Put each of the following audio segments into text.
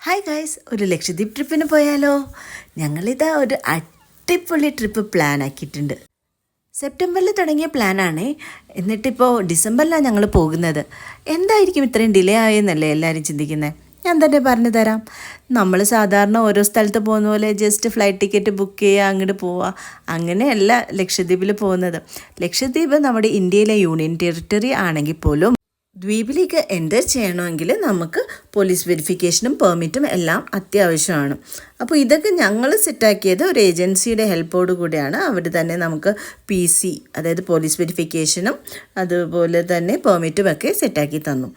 Hi guys, ഒരു ലക്ഷദ്വീപ് ട്രിപ്പിന് പോയാലോ? ഞങ്ങളിതാ ഒരു അടിപൊളി ട്രിപ്പ് പ്ലാൻ ആക്കിയിട്ടുണ്ട്. സെപ്റ്റംബറിൽ തുടങ്ങിയ പ്ലാനാണ്. എന്നിട്ടിപ്പോൾ ഡിസംബറിലാണ് ഞങ്ങൾ പോകുന്നത്. എന്തായിരിക്കും ഇത്രയും ഡിലേ ആയെന്നല്ലേ എല്ലാവരും ചിന്തിക്കുന്നത്? ഞാൻ തന്നെ പറഞ്ഞു തരാം. നമ്മൾ സാധാരണ ഓരോ സ്ഥലത്ത് പോകുന്ന പോലെ ജസ്റ്റ് ഫ്ലൈറ്റ് ടിക്കറ്റ് ബുക്ക് ചെയ്യുക, അങ്ങോട്ട് പോവുക, അങ്ങനെയല്ല ലക്ഷദ്വീപിൽ പോകുന്നത്. ലക്ഷദ്വീപ് നമ്മുടെ ഇന്ത്യയിലെ യൂണിയൻ ടെറിട്ടറി ആണെങ്കിൽ പോലും ദ്വീപിലേക്ക് എൻ്റർ ചെയ്യണമെങ്കിൽ നമുക്ക് പോലീസ് വെരിഫിക്കേഷനും പെർമിറ്റും എല്ലാം അത്യാവശ്യമാണ്. അപ്പോൾ ഇതൊക്കെ ഞങ്ങൾ സെറ്റാക്കിയത് ഒരു ഏജൻസിയുടെ ഹെൽപ്പോട് കൂടിയാണ്. അവർ തന്നെ നമുക്ക് PC, അതായത് പോലീസ് വെരിഫിക്കേഷനും അതുപോലെ തന്നെ പെർമിറ്റും ഒക്കെ സെറ്റാക്കി തന്നു.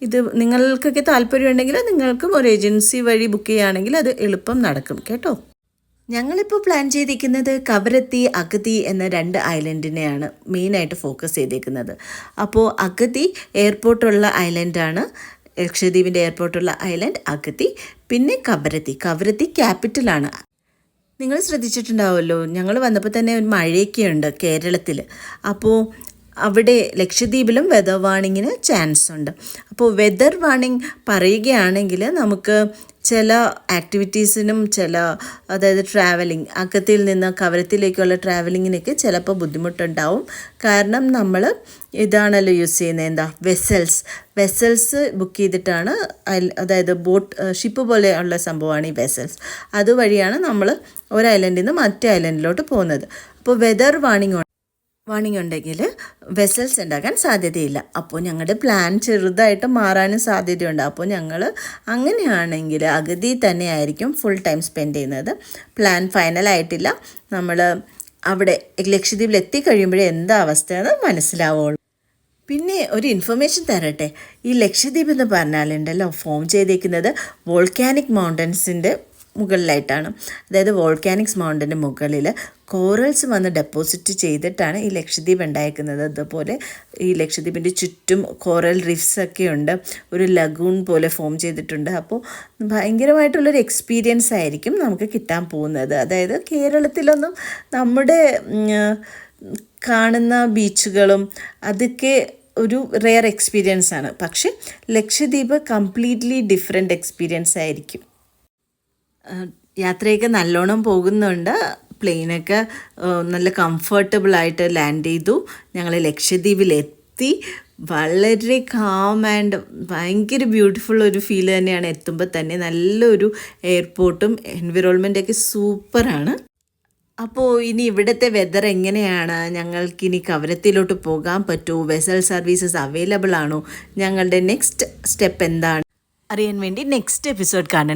ഇത് നിങ്ങൾക്കൊക്കെ താല്പര്യമുണ്ടെങ്കിൽ നിങ്ങൾക്കും ഒരു ഏജൻസി വഴി ബുക്ക് ചെയ്യുകയാണെങ്കിൽ അത് എളുപ്പം നടക്കും കേട്ടോ. ഞങ്ങളിപ്പോൾ പ്ലാൻ ചെയ്തിരിക്കുന്നത് കവരത്തി, അഗത്തി എന്ന 2 ഐലൻഡിനെയാണ് മെയിനായിട്ട് ഫോക്കസ് ചെയ്തേക്കുന്നത്. അപ്പോൾ അഗത്തി എയർപോർട്ടുള്ള ഐലൻഡാണ്, ലക്ഷദ്വീപിൻ്റെ എയർപോർട്ടുള്ള ഐലൻഡ് അഗത്തി. പിന്നെ കവരത്തി ക്യാപിറ്റലാണ്. നിങ്ങൾ ശ്രദ്ധിച്ചിട്ടുണ്ടാവുമല്ലോ, ഞങ്ങൾ വന്നപ്പോൾ തന്നെ ഒരു മഴയൊക്കെയുണ്ട് കേരളത്തിൽ. അപ്പോൾ അവിടെ ലക്ഷദ്വീപിലും വെതർ വാർണിങ്ങിന് ചാൻസ് ഉണ്ട്. അപ്പോൾ വെതർ വാർണിംഗ് പറയുകയാണെങ്കിൽ നമുക്ക് ചില ആക്ടിവിറ്റീസിനും അതായത് ട്രാവലിംഗ്, അഗത്തിയിൽ നിന്ന് കവരത്തിലേക്കുള്ള ട്രാവലിങ്ങിനൊക്കെ ചിലപ്പോൾ ബുദ്ധിമുട്ടുണ്ടാവും. കാരണം നമ്മൾ ഇതാണല്ലോ യൂസ് ചെയ്യുന്നത്, വെസൽസ് ബുക്ക് ചെയ്തിട്ടാണ്, അതായത് ഷിപ്പ് പോലെയുള്ള സംഭവമാണ് ഈ വെസൽസ്. അതുവഴിയാണ് നമ്മൾ ഒരു ഐലൻഡിൽ നിന്ന് മറ്റേ ഐലൻഡിലോട്ട് പോകുന്നത്. അപ്പോൾ വെതർ വാർണിംഗ് ഉണ്ടെങ്കിൽ വെസൽസ് ഉണ്ടാകാൻ സാധ്യതയില്ല. അപ്പോൾ ഞങ്ങളുടെ പ്ലാൻ ചെറുതായിട്ട് മാറാനും സാധ്യതയുണ്ട്. അപ്പോൾ ഞങ്ങൾ അങ്ങനെയാണെങ്കിൽ അഗതി തന്നെയായിരിക്കും ഫുൾ ടൈം സ്പെൻഡ് ചെയ്യുന്നത്. പ്ലാൻ ഫൈനലായിട്ടില്ല. നമ്മൾ അവിടെ ലക്ഷദ്വീപിൽ എത്തിക്കഴിയുമ്പോഴേ എന്താ അവസ്ഥയെന്ന് മനസ്സിലാവുള്ളൂ. പിന്നെ ഒരു ഇൻഫർമേഷൻ തരട്ടെ. ഈ ലക്ഷദ്വീപ് എന്ന് പറഞ്ഞാലുണ്ടല്ലോ, ഫോം ചെയ്തേക്കുന്നത് വോൾക്കാനിക് മൗണ്ടൻസിൻ്റെ മുകളിലായിട്ടാണ്. അതായത് വോൾക്കാനിക്സ് മൗണ്ടൻ്റെ മുകളിൽ കോറൽസ് വന്ന് ഡെപ്പോസിറ്റ് ചെയ്തിട്ടാണ് ഈ ലക്ഷദ്വീപ് ഉണ്ടായിരിക്കുന്നത്. അതുപോലെ ഈ ലക്ഷദ്വീപിൻ്റെ ചുറ്റും കോറൽ റിഫ്സൊക്കെ ഉണ്ട്, ഒരു ലഗൂൺ പോലെ ഫോം ചെയ്തിട്ടുണ്ട്. അപ്പോൾ ഭയങ്കരമായിട്ടുള്ളൊരു എക്സ്പീരിയൻസ് ആയിരിക്കും നമുക്ക് കിട്ടാൻ പോകുന്നത്. അതായത് കേരളത്തിലൊന്നും നമ്മുടെ കാണുന്ന ബീച്ചുകളും അതൊക്കെ ഒരു റെയർ എക്സ്പീരിയൻസ് ആണ്. പക്ഷേ ലക്ഷദ്വീപ് കംപ്ലീറ്റ്ലി ഡിഫറെൻ്റ് എക്സ്പീരിയൻസ് ആയിരിക്കും. യാത്രയൊക്കെ നല്ലോണം പോകുന്നുണ്ട്. പ്ലെയിനൊക്കെ നല്ല കംഫർട്ടബിളായിട്ട് ലാൻഡ് ചെയ്തു. ഞങ്ങൾ ലക്ഷദ്വീപിലെത്തി. വളരെ കാം ആൻഡ് ഭയങ്കര ബ്യൂട്ടിഫുൾ ഒരു ഫീൽ തന്നെയാണ് എത്തുമ്പോൾ തന്നെ. നല്ലൊരു എയർപോർട്ടും എൻവിറോൺമെൻറ്റൊക്കെ സൂപ്പറാണ്. അപ്പോൾ ഇനി ഇവിടുത്തെ വെതർ എങ്ങനെയാണ്, ഞങ്ങൾക്കിനി കവരത്തിലോട്ട് പോകാൻ പറ്റുമോ, വെസൽ സർവീസസ് അവൈലബിൾ ആണോ, ഞങ്ങളുടെ നെക്സ്റ്റ് സ്റ്റെപ്പ് എന്താണ് അറിയാൻ വേണ്ടി നെക്സ്റ്റ് എപ്പിസോഡ് കാണണം.